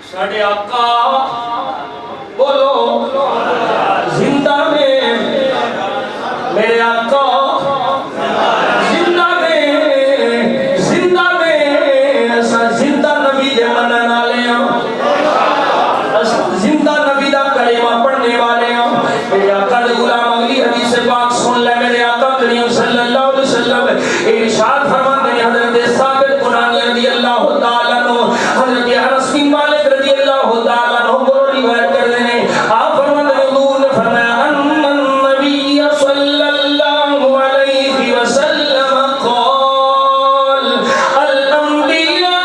ساڑھے آقا بولو زندہ میں میرے آقا زندہ میں زندہ نبی دے منن والے ہیں زندہ نبی دا کلمہ پڑھنے والے ہیں میرے آقا دے غلام اگلی حدیث پاک سن لے میرے آقا کریم صلی اللہ علیہ وسلم ارشاد فرماتے ہیں حضرت ثابت بنانی رضی اللہ تعالیٰ عنہ حضرت انس بن مالک رضی اللہ تعالیٰ عنہ کو روایت کر رہے ہیں آپ فرماتے ہیں حضور نے فرمایا ان النبی صلی اللہ علیہ وسلم قال الانبیاء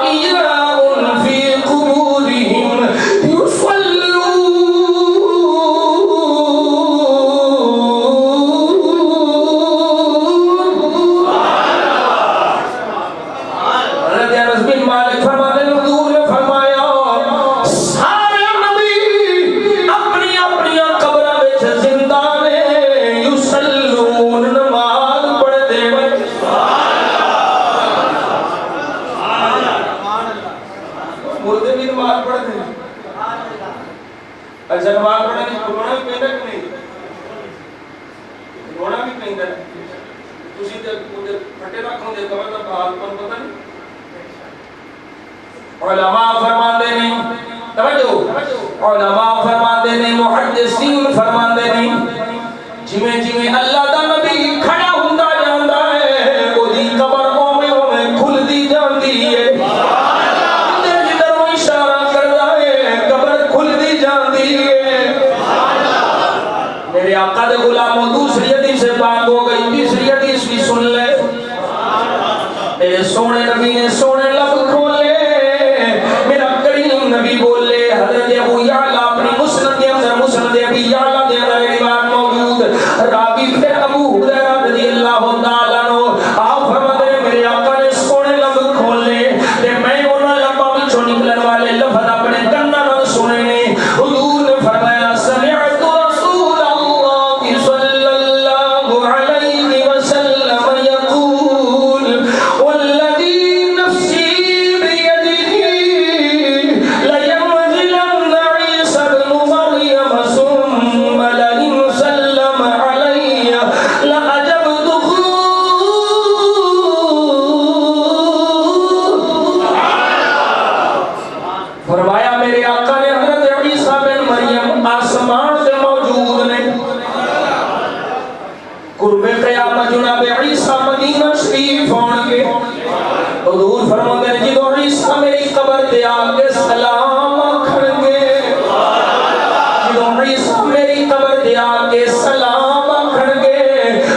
احیاء فی قبورہم علماء فرماندے نے محدثین فرماندے نے جویں جویں اللہ دا نبی کھڑا ہوندا جاندا ہے اودی قبر اوویں کھلدی جاندی ہے جدھر وہ اشارہ کردا ہے قبر کھلدی جاندی ہے میرے آقا دے غلاموں دوسری حدیث پاک ہو گئی تیسری حدیث بھی سن لے میرے سونے نبی نے سونے لب کھولے میرا کریم نبی بولے حضرت ابو یعلا اپنی مسند کے اندر مسند ابی یعلا دے اندر روایت موجود راوی پھر ابو ہریرہ رضی اللہ تعالیٰ عنہ آپ فرماتے ہیں میرے آقا نے سونے لب کھولے تے میں انہاں لباں وچوں نکلن والے لفظ اپنے کاناں نال سنے نے حضور نے فرمایا سمعت رسول اللہ صلی اللہ علیہ وسلم یقول والذی نفسی بیدہ لینزلن عیسی ابن مریم ثم لئن سلم علی لأجبتہ فرمایا میرے آقا نے حضرت عیسیٰ بن مریم آسمان سے موجود نے قرب قیامت جناب عیسیٰ مدینہ شریف ہون کے حضور فرماتے ہیں جدو عیسیٰ میری قبر تے آگے سلام آکھن گے جدو عیسیٰ میری قبر تے آگے سلام آکھن گے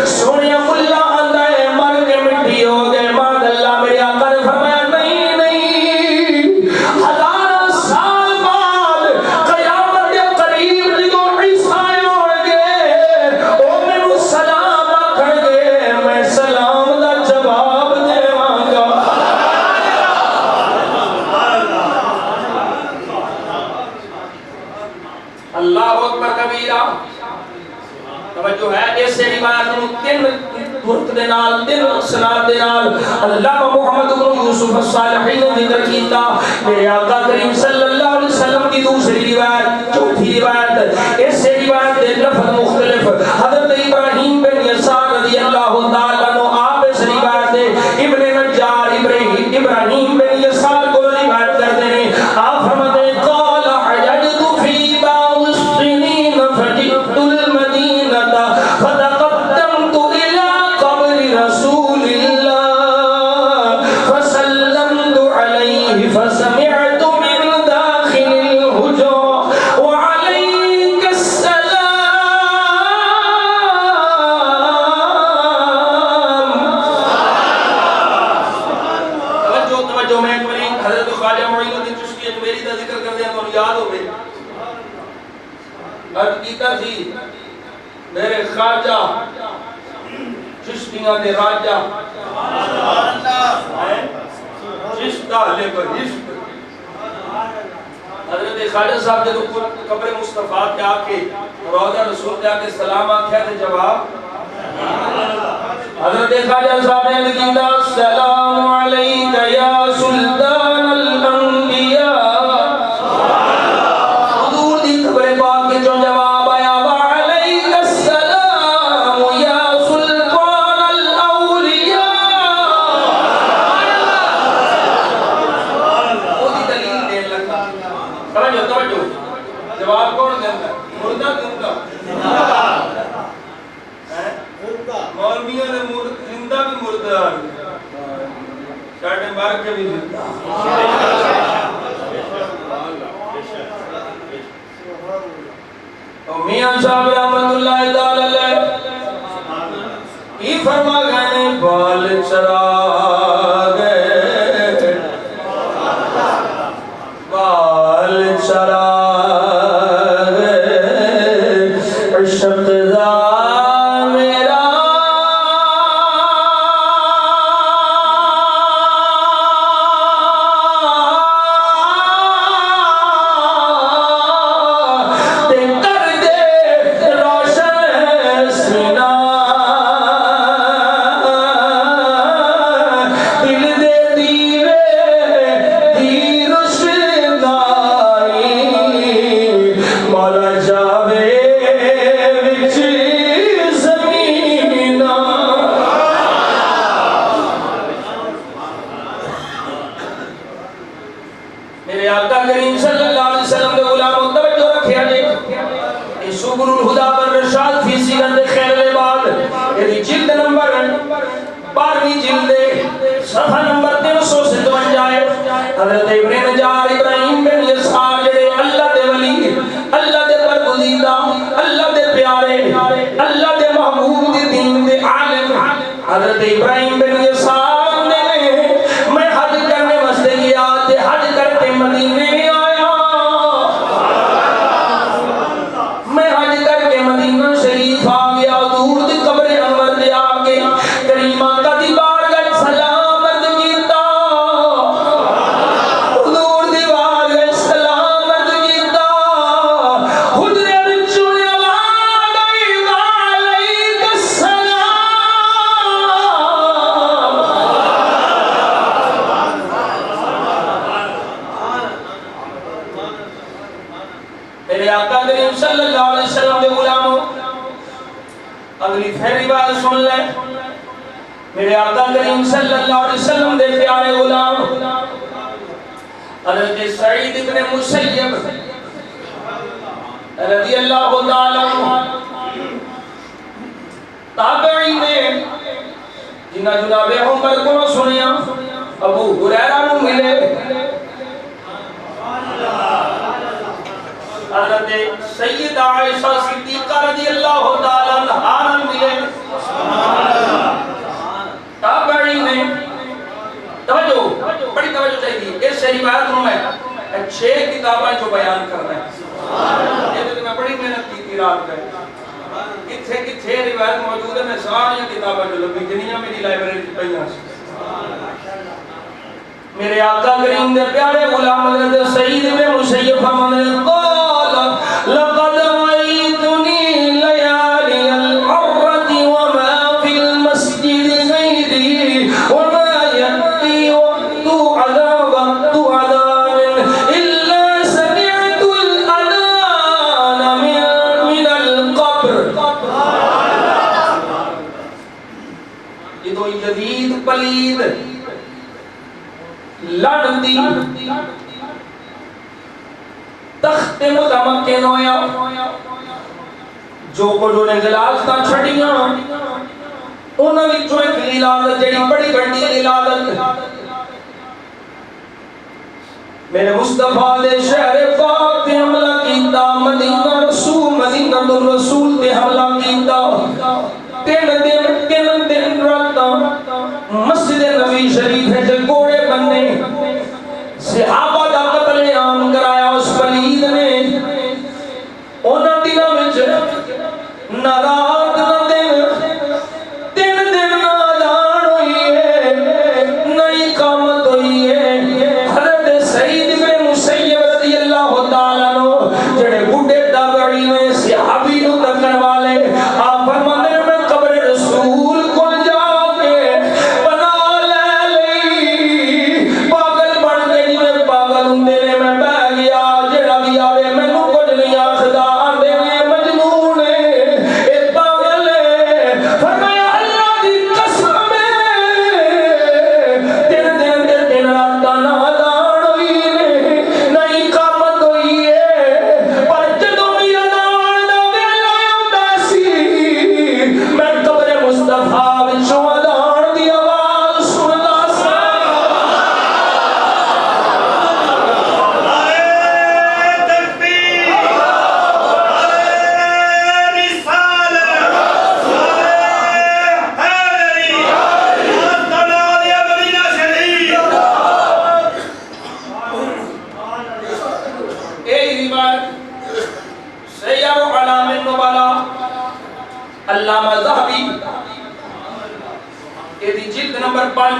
سونیا ملا آندہ ہے مر کے مٹی ہو گئے ماد اللہ میرے آقا نے فرمایا نہیں نہیں ہزار سال بعد قیامت کے قریب جدو عیسیٰ ہون گے او میں سلام آکھن گے میں سلام دا جواب دیواں گا اللہ اکبر کبیرہ توجہ ہے ایسے روایت نو تین طرق دے نال تین اسناد دے نال علامہ محمد بن یوسف الصالحی نے ذکر کیتا میرے آقا کریم صلی اللہ علیہ وسلم کی دوسری روایت چوتھی روایت ایسے روایت دے لفظ مختلف حضرت ابراہیم بن یسار رضی اللہ تعالیٰ عنہ آپ اس روایت دے ابن نجار ابراہیم بن یسار کو روایت کرتے ہیں آپ فرماتے ہیں قال حججت فی بعض السنین فجئت المدینہ فتقدمت الى قبر رسول اللہ فسلمت علیہ فسمعت من داخل الحجر وعلیک السلام توجہ میں ایک باری حضرت خواجہ معین الدین چشتی اجمیری کا ذکر کر دیا تو یاد ہو گئے عرض کیتا تھی میرے خواجہ چشتیاں دے راجہ چشتہ لے کر عشق حضرت خواجہ صاحب جب قبر مصطفیٰ کے آکے روضہ رسول کے آکے سلام آکھیا تھے جواب حضرت خواجہ صاحب نے کہا السلام علیکہ کاٹے مار کے بھی زندہ اور میاں صاحب رحمت اللہ تعالی علیہ یہ فرما گئے بال چرا گئے بال چرا گئے عشق دا میرا میرے آقا کریم صلی اللہ علیہ وسلم کے غلاموں توجہ رکھیا جی سبل الہدا والرشاد فی سیرت خیر العباد یہ جلد نمبر 12ویں جلد صفحہ نمبر 357 ہے حضرت ابن نجار ابراہیم بن یسار جڑے اللہ دے ولی اللہ دے برگزیدہ اللہ دے پیارے اللہ دے محبوب دے دین دے عالم حضرت ابراہیم بن یسار نے میں حج کرنے واسطے گیا تے حج کر کے مدینے آیا میں حج کر کے مدینہ شریف آ گیا دور دی قبر انور دے آ کے کریمہ کا دی بارگاہ سلام عرض کیتا حضور دی بارگاہ سلام عرض کیتا حضرے وچوں آواز آئی وعلیک السلام میرے آقا کریم صلی اللہ علیہ وسلم کے غلاموں اگلی پھیری بات سن لیں میرے آقا کریم صلی اللہ علیہ وسلم دے پیارے غلام حضرت سعید ابن مسیب رضی اللہ تعالیٰ عنہ تابعی نے جنہ جناب عمر کو سنیا ابو ہریرہ نو ملے حضرت سیدہ عائشہ صدیقہ رضی اللہ تعالیٰ عنہا ملے تابعی نے توجہ بڑی توجہ چاہیے اس سے روایت میں 6 کتابیں جو بیان کر رہے ہیں یہ تو میں بڑی محنت کی تھی رات میں کتھے کتھے روایت موجود ہے میں ساری کتابیں جو لبی جنیاں میری لائبریری کی پہیاں سے میرے آقا کریم دے پیارے غلام حضرت سعید بن مسیب فرمانے قال لقد رأيتني ليالي الحرة وما في المسجد غيري وما يأتي وقت عذاب إلا سمعت الأذان من القبر یہ تو جدید پلید لڑتی تخت متمکن ہویا جو کو جو نے گلاس تا چھڑیاں انہاں وچوں ایک لالت جڑی بڑی بڑی لالت میرے مصطفیٰ دے شہر پاک تے حملہ کیتا مدینہ الرسول تے حملہ کیتا تین دن رات مسجد نبی شریف ہے جو گھوڑے بننے صحابہ دا قتل عام کرایا اس پلید نے انہاں دنوں وچ نہ رات نہ دن 3 دن نہ اذان ہوئی ہے نہ اقامت ہوئی ہے حضرت سعید بن مسیب رضی اللہ تعالیٰ عنہ جڑے بڈھے تابعی نے صحابی نو تکن والے آپ فرماتے ہیں میں قبر رسول کو جا کے بنا لے پاگل بن کے جی میں پاگل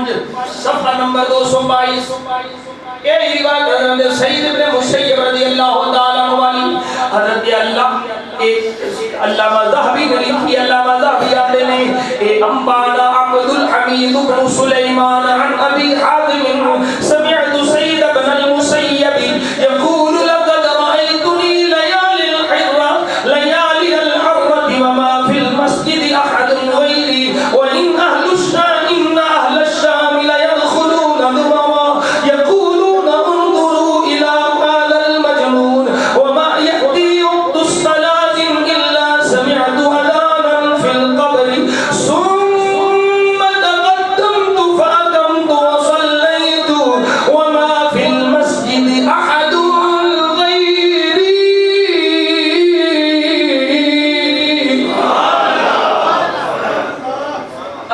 5 صفحہ نمبر 222 یہ روایت حضرت سعید ابن مسیب رضی اللہ تعالیٰ عنہ والی حضرت علامہ ذہبی نے لکھی، علامہ ذہبی آتے نے اے انبانا عبد الحمید بن سلیمان عن ابی حاتم سمعت سعید بن المسیب یقول لقد رأیتنی لیالی الحرة وما فی المسجد احد غیری وإن اہل الشام لیدخلون ذمرا یقولون انظروا الى هذا المجنون وما یأتی وقت الصلاة الا سمعت اذانا في القبر ثم تقدمت فأقمت وصليت وما في المسجد احد غیری.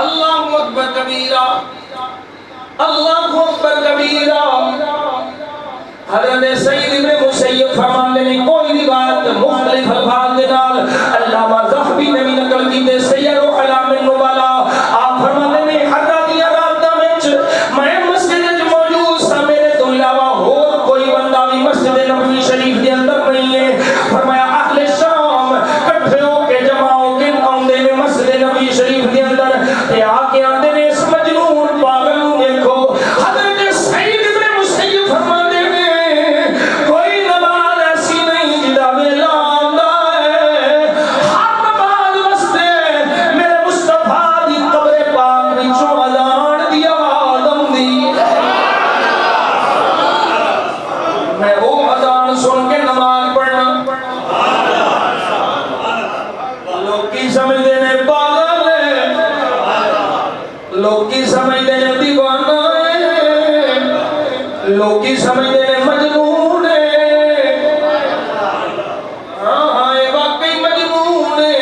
اللہ اکبر کبیرہ، اللہ اکبر کبیرہ. حضرت سعید ابن مسیب فرماتے ہیں کوئی روایت مختلف الفاظ کے نال علامہ ذہبی نے بھی نقل کی تے سیر و علام النبلا آپ فرماتے ہیں حضرت دی رات وچ میں مسجد وچ موجود سا، میرے تو علاوہ اور کوئی بندہ بھی مسجد نبوی شریف کے اندر نہیں ہے. فرمایا اہل شام اکٹھے ہو کے جمع ہو کے آندے نے مسجد نبوی شریف کے اندر تے آ کے آندے نے اس مجنون پاگل نوں دیکھو. حضرت سعید ابن مسیب فرماتے ہیں کوئی نماز ایسی نہیں جدا ویلا آندا ہے، ہر نماز واسطے میرے مصطفیٰ دی قبر پاک وچوں اذان دی آواز آندی. میں وہ اذان سن کے نماز پڑھنا. لوگ کی سمجھتے ہیں پاگل ہے، لوگ کی سمجھتے ہیں دیوانہ ہے، لوگ کی سمجھتے ہیں مجنون ہے. ہاں یہ واقعی مجنون ہے،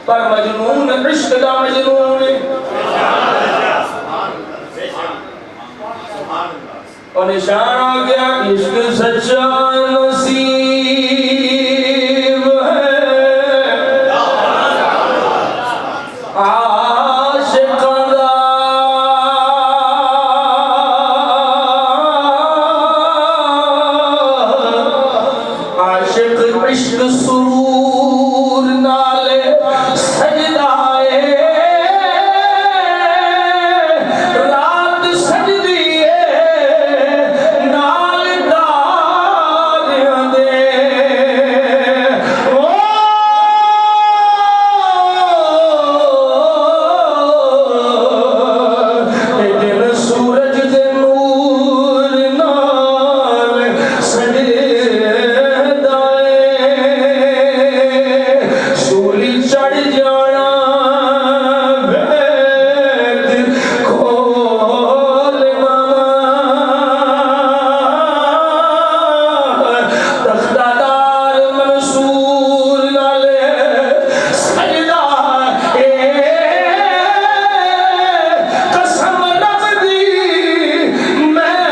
پر مجنون عشق دا مجنون ہے. اور نشان آ گیا عشق سچا نصیب ہے عاشقاں دا. عاشق عشق سرور نالے سجدہ ہے، رات سجدی ہے نال داریاں دے. اے دل سورج دے نور نال سجدہ ہے، سولی چڑھ جانا بید کھولنا تختہ دار منصور نالے سجدہ ہے. قسم رب دی میں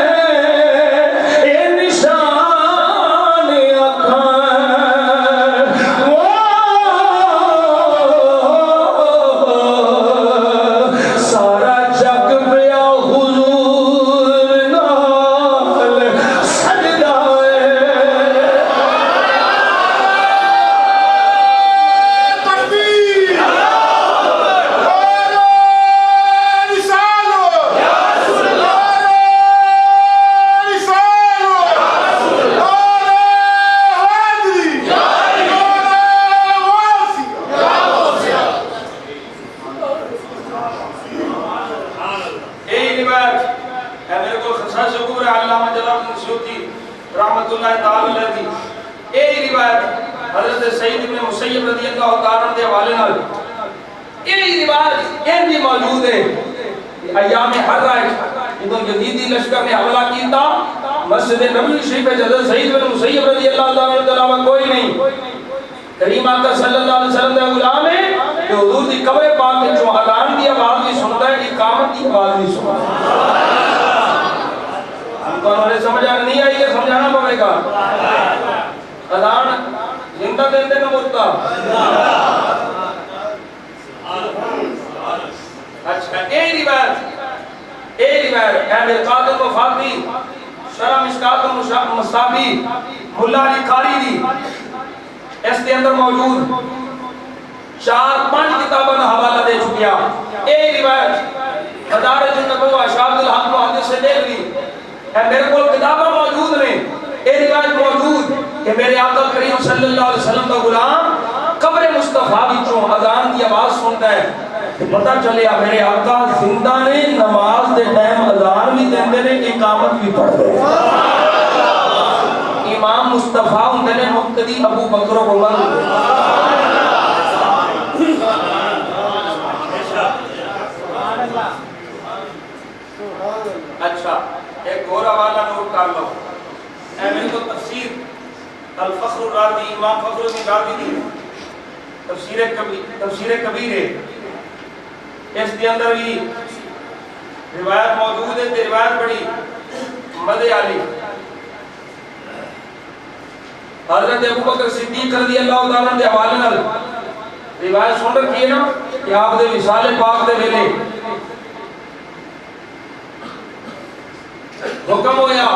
اے نشان آکھاں سارا جگ پیا حضور نال سجدہ ہے. تکبیر رسالو رسالو حاضری یہی روایت ہے میرے کو خصائص شکور علامہ جلال الدین سیوطی رحمۃ اللہ تعالی علیہ دی. یہی روایت حضرت سعید ابن مسیب رضی اللہ تعالیٰ عنہ دے حوالے نال یہی روایت ان دی موجود ہے. ایام حرہ جدوں یزیدی لشکر نے حملہ کیتا مسجد نبوی شریف میں حضرت سعید بن مسیب رضی اللہ تعالیٰ عنہ کے علاوہ کوئی نہیں. کریم آقا صلی اللہ علیہ وسلم کا غلام ہے کہ حضور دی قبر پاک میں جو اذان دی آواز بھی سنتا ہے، اقامت دی آواز بھی سنتا ہے. ہم کو ہمارے سمجھ نہیں آئی کہ سمجھانا پڑے گا. اذان زندہ دیندے نہ مردہ. اچھا یہ روایت اے روایت اے مرقات الوفاقی شرح مشکات المصابی ملا علی قاری دی اس کے اندر موجود 4-5 کتابوں کا حوالہ دے چکیا. اے روایت مدارج النبوہ شاہد الحق محدث سے دیکھ لی اے میرے کو کتابیں موجود نے. اے روایت موجود کہ میرے آقا کریم صلی اللہ علیہ وسلم کا غلام قبر مصطفیٰ وچوں اذان کی آواز سنتا ہے. پتہ چلیا میرے آقا زندہ نے, نماز دے ٹائم اذان بھی دیندے نے, اقامت بھی پڑھتے ہیں. امام مصطفیٰ ہوندے نے, مقتدی ابو بکر و عمر ہوندے نے. اچھا ایک اور حوالہ نوٹ کر لو. اے میں تو تفسیر الفخر الرازی امام فخر الدین رازی دی تفسیر کبیر ہے. اس کے اندر بھی روایت موجود ہے. روایت بڑی مدح علی. حضرت ابو بکر صدیق رضی اللہ تعالیٰ کے حوالے نال روایت سن رکھی ہے نا کہ آپ دے وصال پاک دے ویلے حکم ہویا,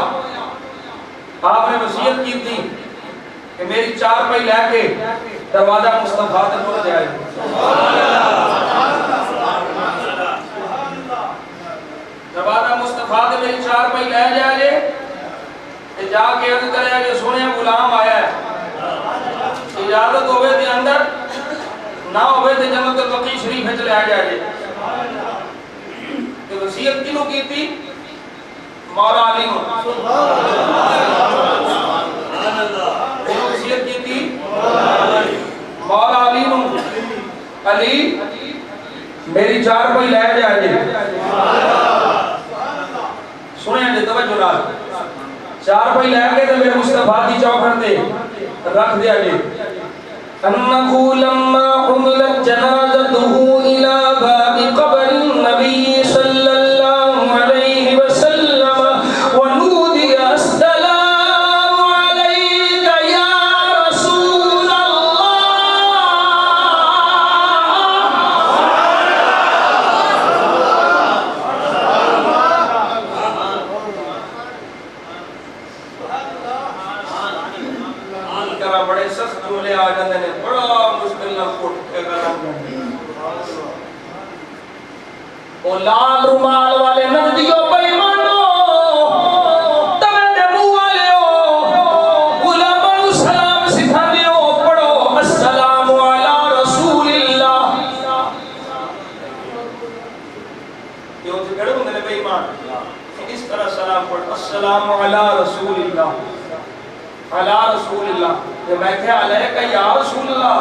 آپ نے وصیت کی تھی کہ میری 4 پائی لے کے دروازہ مصطفیٰ تے پہنچ جائے. دروازہ مصطفیٰ تے میری 4 پائی لے جائے تے جا کے عرض کرے کہ سونے غلام آیا ہے, اجازت ہوئے تے اندر, نہ ہوئے تے جنت البقیع شریف وچ لے جائے. تے وصیت کینوں کیتی؟ مولا علی نو. وصیت کی تھی مولا علی نو, علی میری 4 پائی لے جائے. سنیں جی توجہ نال, 4 پائی لے کے تے میرے مصطفیٰ دی چوکھٹ تے رکھ دیا جی. انہو لما حملت جنازته الى باب قبر النبی صلی اللہ علیہ وسلم ونودی السلام علیک یا رسول اللہ. کرا بڑے سخت جملے آ جاندے نے, بڑا مشکل نہ کوٹ کے کلام او لال رومال والے نزدیو بےمانو تمے دے منہ والےو غلاماں نو سلام سکھاندیو, پڑھو السلام علی رسول اللہ. کیوں تے کڑے ہوندے نے بے ایمان, اس طرح سلام پڑھ السلام علی رسول اللہ, علی رسول اللہ. کہ میں کہا علیکہ یا رسول اللہ.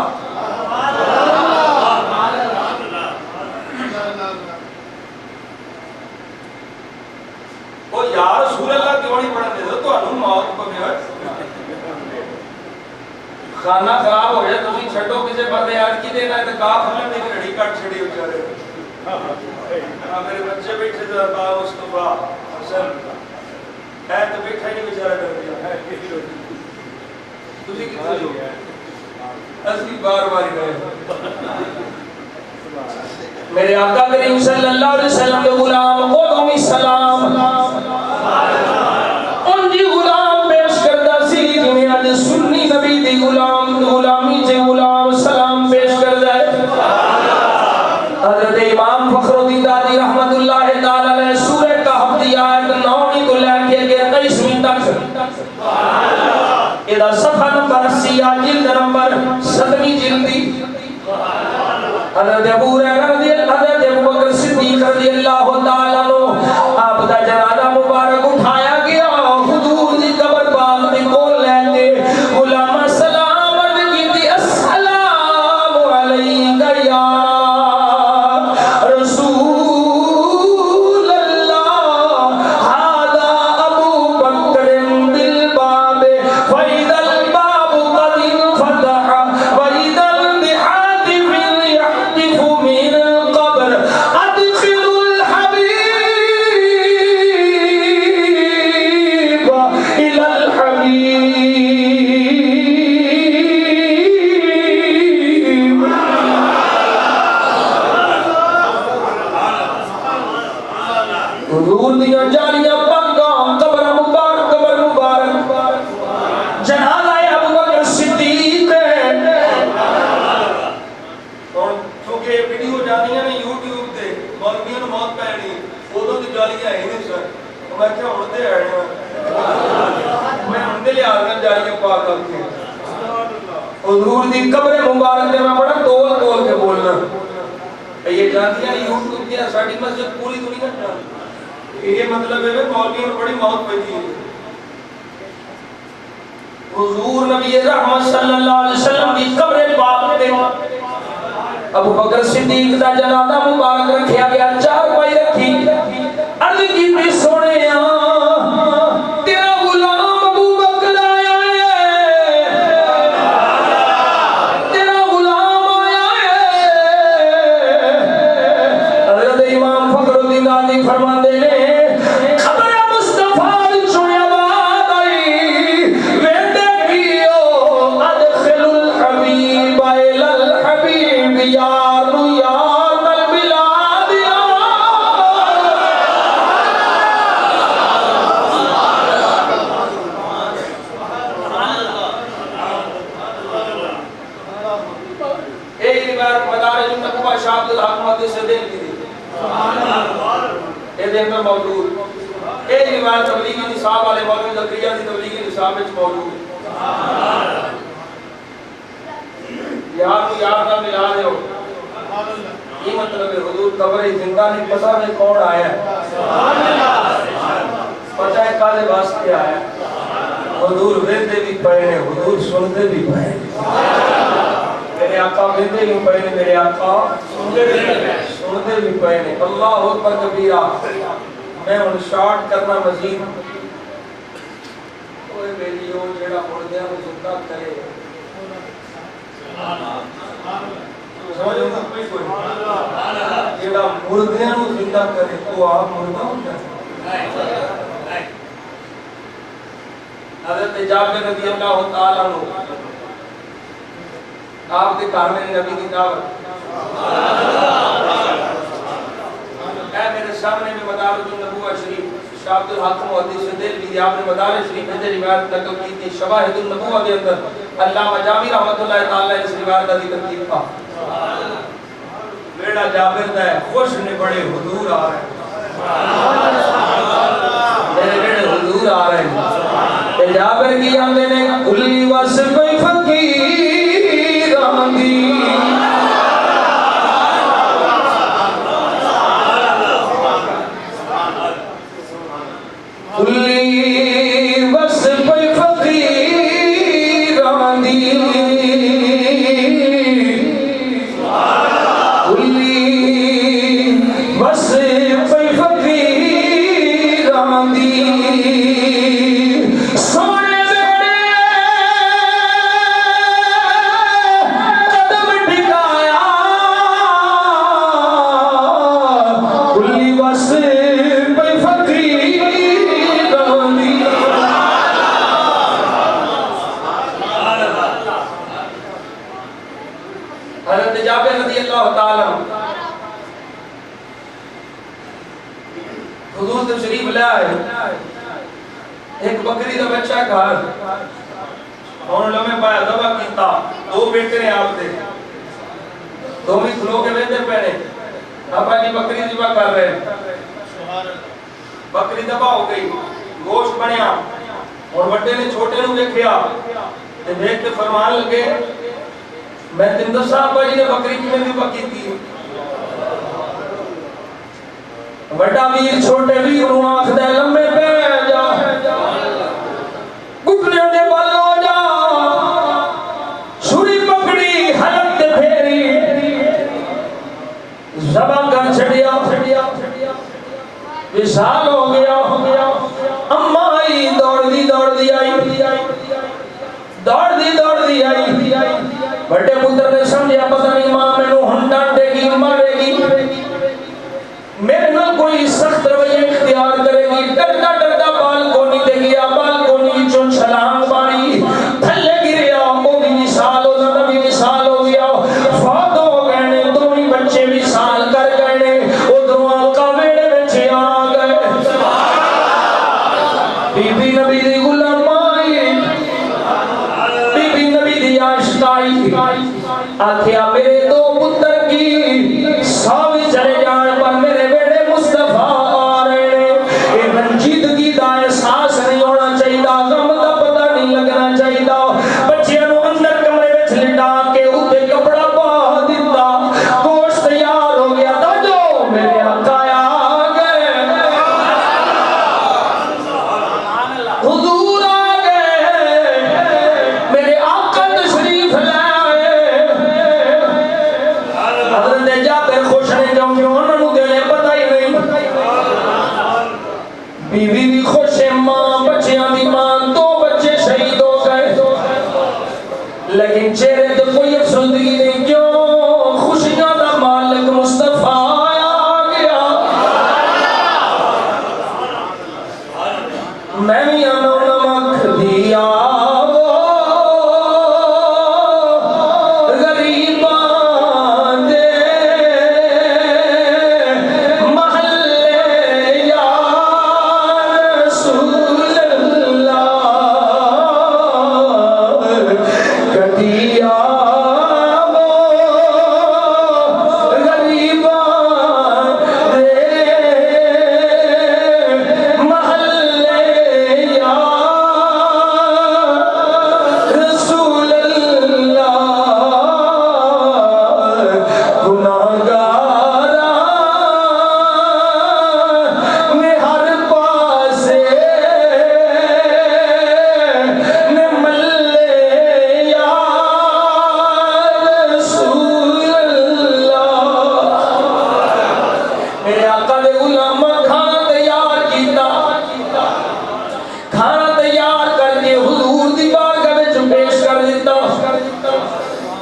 وہ یا رسول اللہ کیوں نہیں پڑھتے دو تو انہوں موت کو بھی خانہ خراب ہو جائے تسی چھٹو کسے بردے آج کی دینا ہے تو کاف ہمیں دیکھ رڑی کٹ چھڑی ہو چاہے. میرے بچے بیٹھے تھے با مصطفیٰ حسن ہے تو بیٹھا ہی نہیں بچارہ کر دیا. تسی کتنے جو اسی بار بار گئے. میرے آقا کریم صلی اللہ علیہ وسلم کے غلام قوم السلام ان جی غلام پیش کردہ سی جنہیں آج سنی نبی دی غلامی جے غلام سلام پیش کردہ ہے. حضرت امام فخر الدین دادی رحمت اللہ تعالی علیہ سورہ کہف دی آیت 9 کو لے کے 23ویں تک ادا صفحہ نمبر 80 جلد نمبر 7ویں جلدی. حضرت ابو ہریرہ رضی اللہ, حضرت ابو بکر صدیق رضی اللہ تعالیٰ عنہ آپ دا جنازہ مبارک اٹھایا گیا, حضور دی قبر پاک دی کول لے کے غلام سلام عرض کیتی السلام علیکہ یا رسول اللہ. ھذا ابو بکر بالباب فاذا الباب قد انفتح واذا بحاتف يحتف من القبر ادخلوا الحبيب دیا جالیاں پاکاں قبر مبارک جنازہ ابو بکر صدیق اور چونکہ یہ ویڈیو جاتی ہیں یوٹیوب تے مولویوں نے موت پہنی ادو کی جالیاں ہے نہیں سر میں کیا اڑتے آئے ہیں میں اندے لے آ کر جالیاں پاک کرتے ہیں حضور دی قبر مبارک میں بڑا تول کے بولنا یہ جانتی ہیں یوٹیوب دیا ساڑی مسجد پوری دنیا جانتی یہ مطلب ہے مولویوں نے بڑی موت پہنی ہے حضور نبی رحمت صلی اللہ علیہ وسلم دی قبر پاک تے ابو بکر صدیق دا جنازہ مبارک رکھیا گیا چار پائی رکھی عرض کی بھی سنیا تیرا غلام ابو بکر آیا ہے تیرا غلام آیا ہے حضرت امام فخر الدین رازی فرماندے نے خبر مصطفیٰ چویا بات آئی ویندے کیو ادخل الحبیب الى الحبیب یار یار البلاد ایک روایت مدارج النبوہ شاہ عبد الحق محدث دین کی دی یہ دین میں موجود ایک روایت تبلیغی نصاب والے مولوی زکریا دی تبلیغی نصاب وچ موجود یار نہ ملا دیو یہ مطلب ہے حضور قبر زندہ نہیں پتہ میں کون آیا ہے پتہ ہے کالے واسطے آیا ہے حضور ویندے بھی پئے نے حضور سنتے بھی پئے میرے آقا ویندے بھی پئے نے میرے آقا سنتے بھی پئے نے اللہ اکبر کبیرہ میں ان شارٹ کرنا مزید کوئی ویڈیو جیڑا مردیاں کو زندہ کرے سمجھ ہوتا کوئی جیڑا مردیاں کو زندہ کرے تو آپ مردہ ہوتا ہے حضرت جابر رضی اللہ تعالیٰ عنہ آپ کے گھر میں نبی کی دعوت اے میرے سامنے میں مدارج النبوہ شریف شاہ عبد الحق محدث دہلوی آپ نے مدارج شریف میں روایت نقل کی تھی شواہد النبوہ کے اندر علامہ جامی رحمۃ اللہ تعالی اس روایت کا ذکر کیا بیڑا جابر دا ہے خوش نے بڑے حضور آ رہے ہیں میرے بیڑے حضور آ رہے ہیں جابر کی آندے نے کلی وصف فقیر آندی کلی وصف فقیر آندی کلی وصف فقیر آندی سونے بیڑے قدم ٹھکایا کلی وصف فقیر آندی حضرت جابر رضی اللہ تعالیٰ حضور تشریف لے آئے ایک بکری دا بچہ گھر اور لمحے پایا ذبح کیتا دو بیٹے نے آپ دے دو بھی کھلو کے ویندے پہنے آپ کی بکری ذبح کر رہے ہیں بکری ذبح ہو گئی گوشت بنیا اور بڑے نے چھوٹے نو دیکھیا تے دیکھ کے فرمان لگے میں تین دسا ابا جی نے بکری کیویں ذبح کیتی بڑا ویر چھوٹے ویر نو آکھدا ہے لمبے پہ جا گھٹنے دے بل ہو جا چھری پکڑی حلق تے پھیری ذبح کر چھڑیا وصال ہو گیا اما آئی دوڑ دی آئی بڑے پتر نے سمجھا پتہ نہیں ماں میں نو ہن ڈانٹے گی مارے گی میرے نال کوئی سخت رویہ اختیار کرے گی ڈردا ڈردا بالکونی تے گیا بالکونی وچوں چھلانگ ماری تھلے گریا وہ بھی وصال ہو جاتا بھی وصال ہو گیا فوت ہو گئے نے دونوں بچے وصال کر گئے نے ادھروں آقا ویڑے وچ آ گئے بی بی نبی دی غلامی بی بی نبی دی عاشقائی آکھیا میرے دو پتر کی ساوی چلے جان پر میرے بیڑے مصطفیٰ آ رہے ہیں اے رنجیدگی دا احساس نہیں ہونا چاہیے غم دا پتہ نہیں لگنا چاہیے بچیاں نو اندر کمرے وچ لٹا کے اوتے کپڑا پا دیتا گوشت تیار ہو گیا تھا جو میرے آقا آ گئے حضور آ گئے میرے آقا تشریف لائے حضرت جابر خوش نے کیونکہ انہوں نے دلے پتہ ہی نہیں بیوی بھی خوش ہے ماں بچیاں بھی ماں دو بچے شہید ہو گئے لیکن چہرے تو کوئی افسردگی نہیں کیوں خوشیاں دا مالک مصطفیٰ آ گیا میں بھی آنا نمک دیا غریباں دے محلے یا رسول اللہ کدیا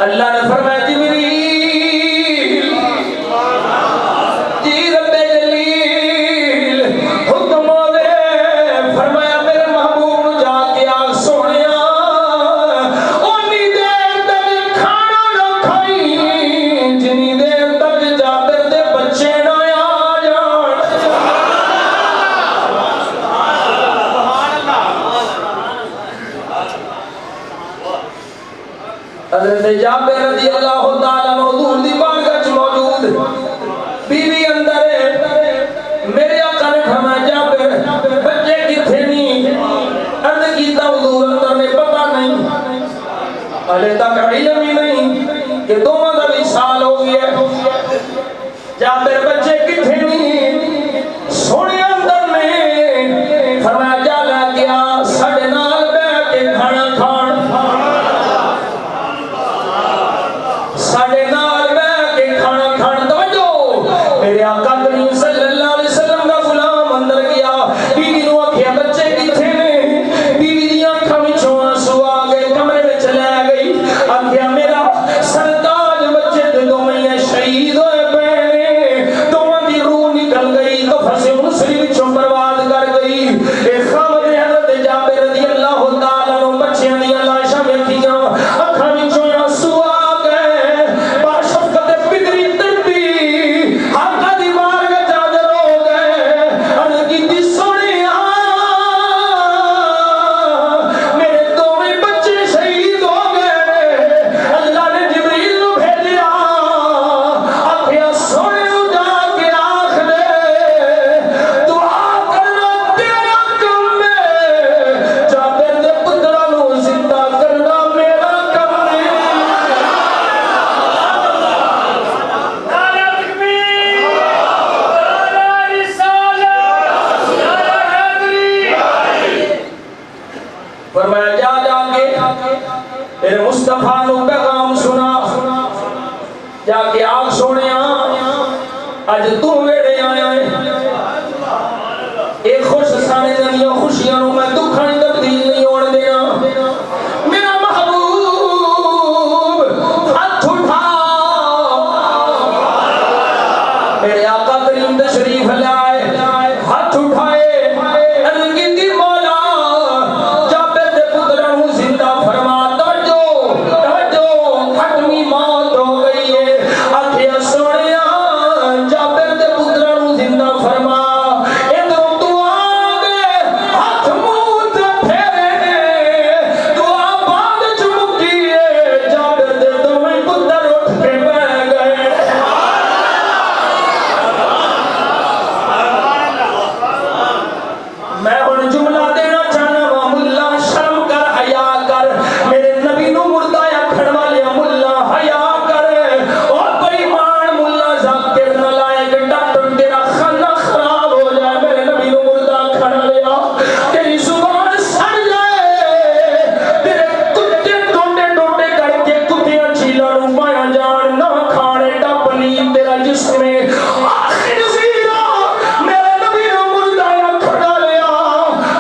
اللہ نے فرمایا جبریل جی رب جلیل حکم دے فرمایا میرے محبوب جا کے آ سونیا اونی دیر تک کھانا نہ کھائی جنی دیر تک جابر دے بچے نہ آ جان حضرت جابر رضی اللہ تعالیٰ عنہ حضور دی بارگاہ وچ موجود بیوی اندر ہے میرے آقا نے فرمایا جابر بچے کتھے نہیں عرض کیتا حضور اندر میں پتہ نہیں ہلے تک علم ہی نہیں کہ دونوں دا وصال ہو گیا جابر بچے کتھے نہیں سونے اندر میں فرمایا جا لا گیا ساڈے نال بیٹھ کے کھانا کھان ساڈے نال بیٹھ کے کھانا کھان توجہ میرے آقا کریم صلی اللہ علیہ وسلم دا غلام اندر گیا بیوی نو آکھیا بچے کتھے نے بیوی دی اکھاں وچوں آنسو آ گئے کمرے وچ لے گئی آکھیا میرا سرتاج بچے تے دوویں شہید ہوئے پے دوواں دی روح نکل گئی کفن سے مسری وچوں برباد کر گئی اے خبر حضرت جابر رضی اللہ تعالیٰ عنہ بچیاں دی لاشاں ویکھیاں اکھاں وچوں آنسو فرمایا جا جا کے میرے مصطفیٰ نو پیغام سنا جا کے آگ سونیا اج تو ویڑے آیا ہے ایک خوش سانے دنیا خوشیاں نو میں دکھاں تبدیل نہیں ہونے دینا میرا محبوب ہاتھ اٹھا میرے آقا کریم تشریف لائے ہاتھ اٹھائے فرما ادھر تو آ گئے ہاتھ منہ کھڑا لیا تیری زبان سڑ جائے تیرے کتے ڈونڈے ڈونڈے کر کے کتیاں چیلا نو پایا جان نہ کھانے دا پنیر تیرا جسم میں آخر زیرا میرے نبی نے مردہ یا کھڑا لیا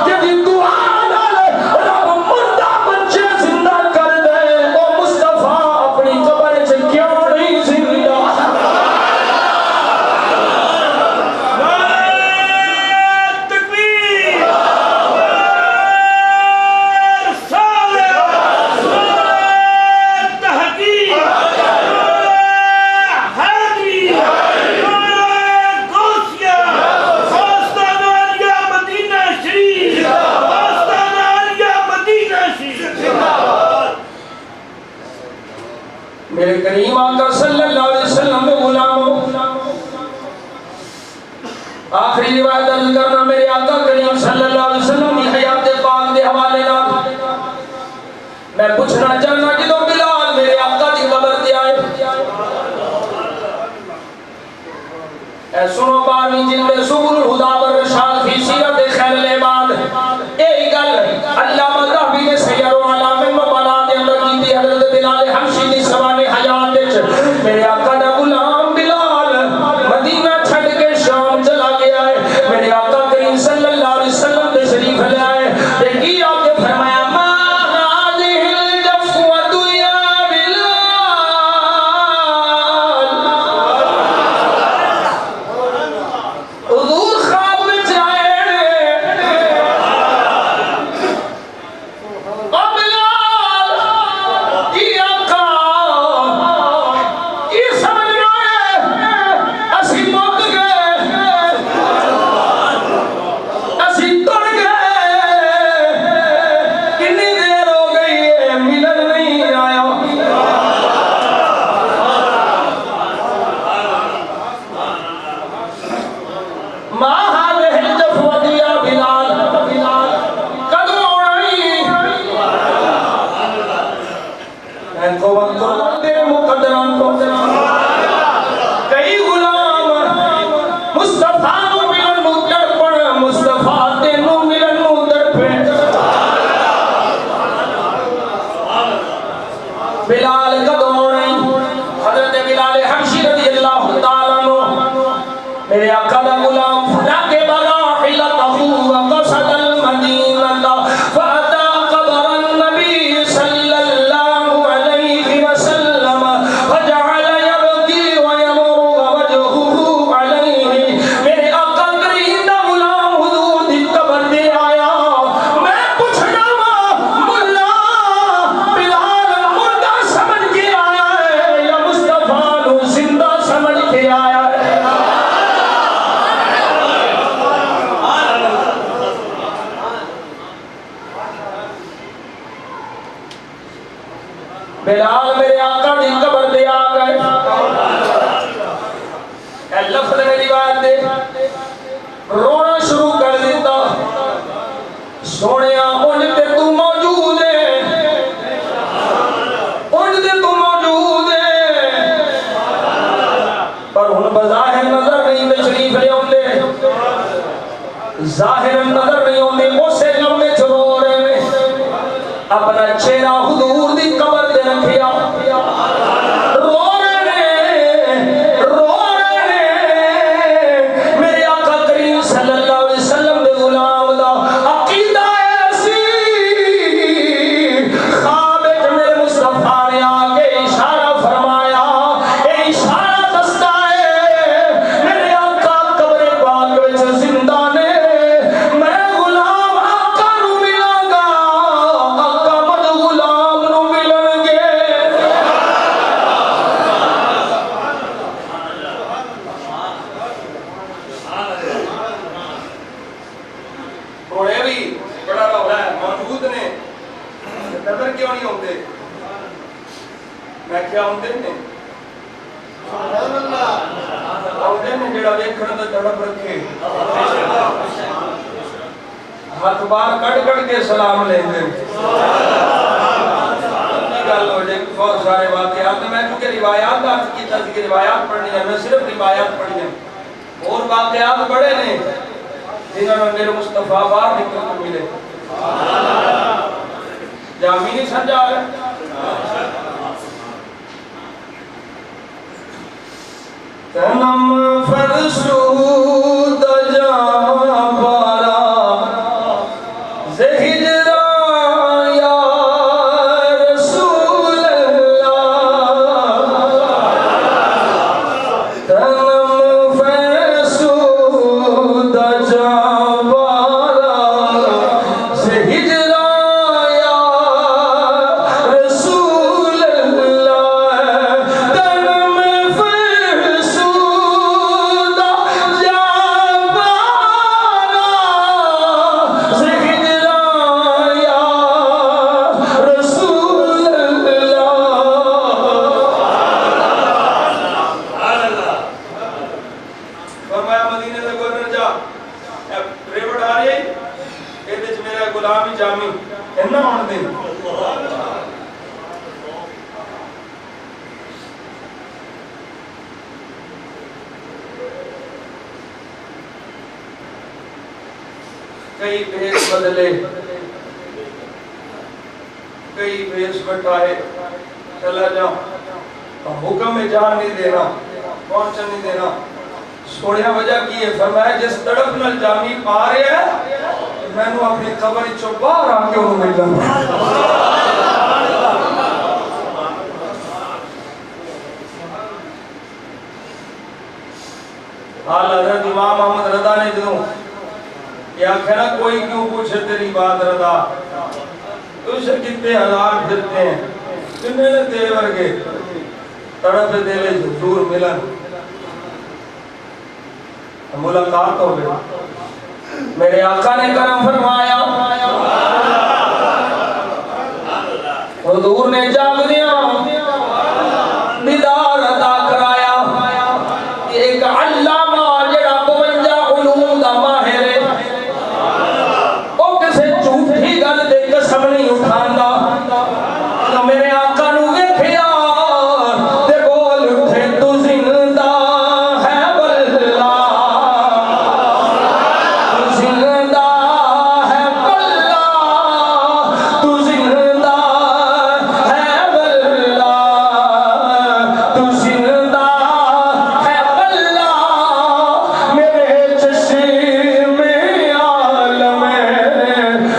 جدی دعا نال رب مردہ بچے زندہ کر دے او مصطفیٰ اپنی قبر سے کیوں نہیں زندہ میرے کریم آقا صلی اللہ علیہ وسلم میں غلاموں آخری روایت عرض کرنا میرے آقا کریم صلی اللہ علیہ وسلم کی حیات پاک دے حوالے نال میں پوچھنا چاہنا جدو بلال میرے آقا دی قبر دے آئے اے سنو بارمی جلد سبل الہدا والرشاد فی سیرت خیر العباد اے گل اللہ مذہبی نے سیر و علام مبالات اندر کی تھی حضرت بلال حبشی دی سوال حیات میرے آقا دا غلام بلال مدینہ چھڑ کے شام چلا گیا ہے میرے آقا کریم صلی اللہ علیہ وسلم تشریف لے آئے دیکھی آپ نے فرمایا ما هذه الجفوة يا بلال حضور خواب میں جائے او بلال کی آقا بلال قدوں نہیں حضرت بلال حبشی رضی اللہ تعالیٰ عنہ میرے آقا دا غلام فراق براحلتہ وقصد المدینہ فأتا قبر النبی صلی اللہ علیہ وسلم فجعل یبکی ویمرغ وجہہ علیہ میرے آقا کریم دا غلام حضور دی قبر دے آیا میں پوچھنا ملا بلال مردہ سمجھ کے آیا ہے یا مصطفیٰ نو زندہ سمجھ کے آیا ہے بلال میرے آقا دی قبر دے آ گئے اے لفظ میں روایت دے رونا شروع کر دیتا سونیا انج تے تو موجود ہے انج تے تو موجود ہے پر ہن بظاہر نظر نہیں تشریف لے ہوندے ظاہر نظر نہیں ہوندے اسے لمبے چھو رہے اپنا چہرہ حضور دی قبر دے رکھیا رو رہے میرے آقا کریم صلی اللہ علیہ وسلم دے غلام دا عقیدہ ایسی خواب میرے مصطفیٰ نے آگے اشارہ فرمایا اے اشارہ دستا ہے میرے آقا قبر پاک وچ زندہ نے میں غلام آقا نو ملاں گا آقا مد غلام نو ملن گے ہونے بھی بڑا رولا ہے موجود نے نظر کیوں نہیں ہوتے میں کیا ہوندے نے ہوندے نے جڑا دیکھن دا تڑپ رکھے ہاتھ باہر کٹ کٹ کے سلام لیندے گل ہو جائے بہت سارے واقعات میں کیونکہ روایات کا عرض کیتا کہ روایات پڑھنی ہے میں صرف روایات پڑھی ہیں اور واقعات بڑے نے جنہوں نے میرے مصطفیٰ باہر نکل کر ملے جامی نہیں سمجھا رہے تنم فرسود جا پارا زہجرا یا رسول اللہ تنم فرسود جا پارا زہجرا یا رسول اللہ تنم فرسود جا پارا زہجرا یا رسول اللہ فرمایا مدینے دے گورنر جا ریوٹ آ رہی ہے یہ دیچ میرا غلام ہی جامی انہا ہون دن کئی بھیس بدلے کئی بھیس بٹائے چلا جاؤں حکم میں جان نہیں دینا پہنچا نہیں دینا سوڑیا وجہ کی ہے فرمایا جس تڑپ نل جامی پا رہے ہیں میں نے اپنی قبر چوبا رہا کہ انہوں میں جانا حال حضرت امام محمد رضا نے دوں یا کہنا کوئی کیوں پوچھے تیری بات رضا تو اسے کتنے ہزار پھرتے ہیں کنے نے تیرے ورگے تڑپ دیلے حضور ملن ملاقات ہو گئی میرے آقا نے کرم فرمایا حضور نے جاگ دیا دیدار عطا کرایا ایک علامہ جڑا 52 علوم دا ماہر ہے او کسے جھوٹی گل دے قسم نہیں اٹھاندا تو میرے آقا نو ویکھیا تے بول اٹھے تو زندہ ہے واللہ تو زندہ ہے واللہ تو زندہ ہے واللہ تو زندہ ہے واللہ میرے چشم عالم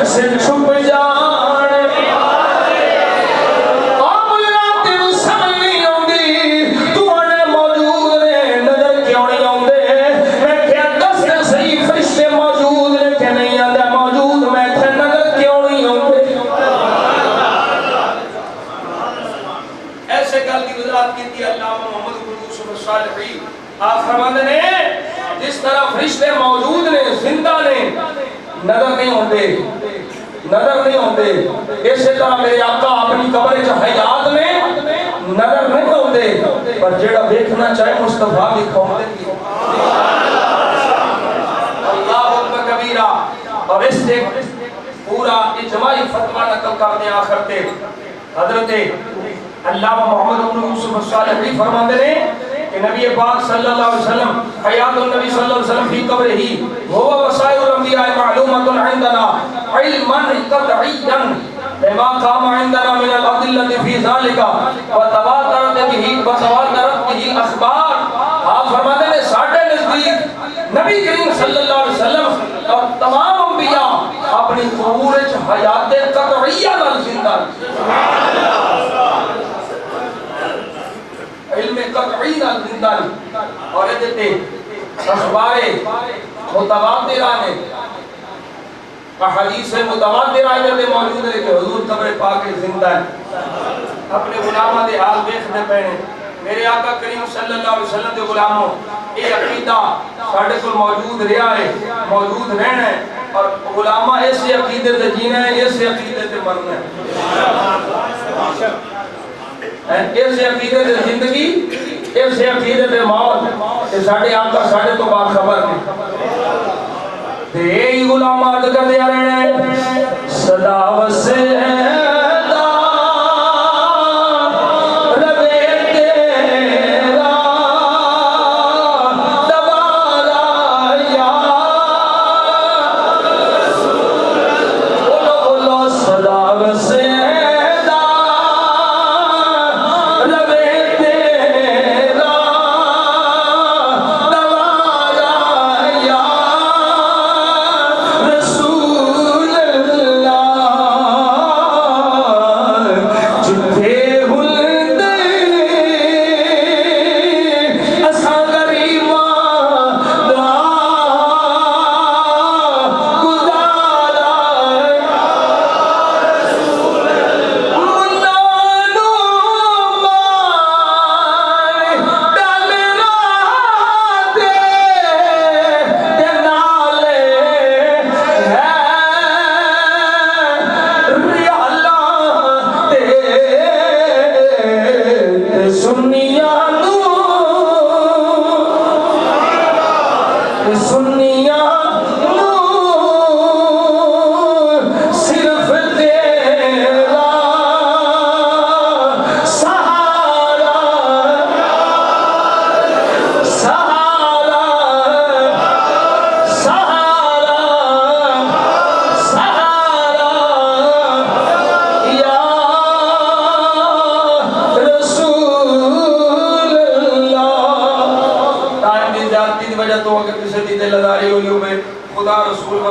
سے چھپ جانے اللہ تیرو سمجھ نہیں آؤندی تو نے موجود نے نظر کیوں نہیں آؤندے میں کیا دس نے صحیح فرشتے موجود نے کہ نہیں آندے موجود میں تھے نظر کیوں نہیں آؤندے ایسے گل کی وضاحت کی تھی علامہ محمد بن یوسف الصالحی آپ فرماتے نے جس طرح فرشتے موجود نے زندہ نے نظر نہیں ہوندے اسی طرح میرے آقا اپنی قبر حیات میں نظر نہیں ہوندے پر جیڑا دیکھنا چاہے مصطفیٰ بھی کھوندے کی اللہ اکبر کبیرہ اور اس سے پورا اجماعی فتوہ نقل کرنے آخر تے حضرت علامہ محمد بن یوسف الصالحی فرماتے ہیں کہ نبی پاک صلی اللہ علیہ وسلم حیات النبی صلی اللہ علیہ وسلم فی قبرہ هو وسائر الانبیاء معلومۃ عندنا علما قطعیا لما قام عندنا من الادلہ فی ذلك وتواترت به الاخبار آپ فرماتے ہیں ساڈے نزدیک نبی کریم صلی اللہ علیہ وسلم اور تمام انبیاء اپنی قبور وچ حیات قطعیہ نال زندہ علم قطعی نال زندہ اور ادتے اخبار متواترہ نے احادیث متواترہ ادتے موجود ہے کہ حضور قبر پاک زندہ ہے اپنے غلامہ دے حال دیکھنے پہنے میرے آقا کریم صلی اللہ علیہ وسلم دے غلاموں یہ عقیدہ ساڑھے کو موجود رہا ہے موجود رہنا ہے اور غلامہ ایسے عقیدے تے جینا ہے ایسے عقیدے تے مرنا ہے ایسے عقیدے تے زندگی ایسے عقیدے تے موت کہ ساڑھے آقا ساڑھے تو بات خبر نہیں تے یہی غلامات کر دیا رہنے صدا وسیدہ ربے تیرا دوارا یا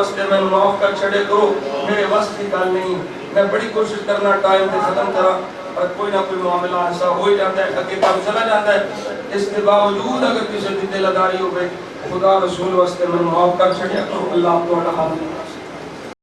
واسطے میں معاف کر چھڑے کرو، میرے واسطے کی گل نہیں، میں بڑی کوشش کرنا ٹائم تے ختم کرا پر کوئی نہ کوئی معاملہ ایسا ہو ہی جاتا ہے، اگے کام چلا جاتا ہے۔ اس کے باوجود اگر کسی کی دل اداری ہوئے خدا رسول واسطے میں معاف کر چھڑیا کرو، اللہ آپ کو حاضر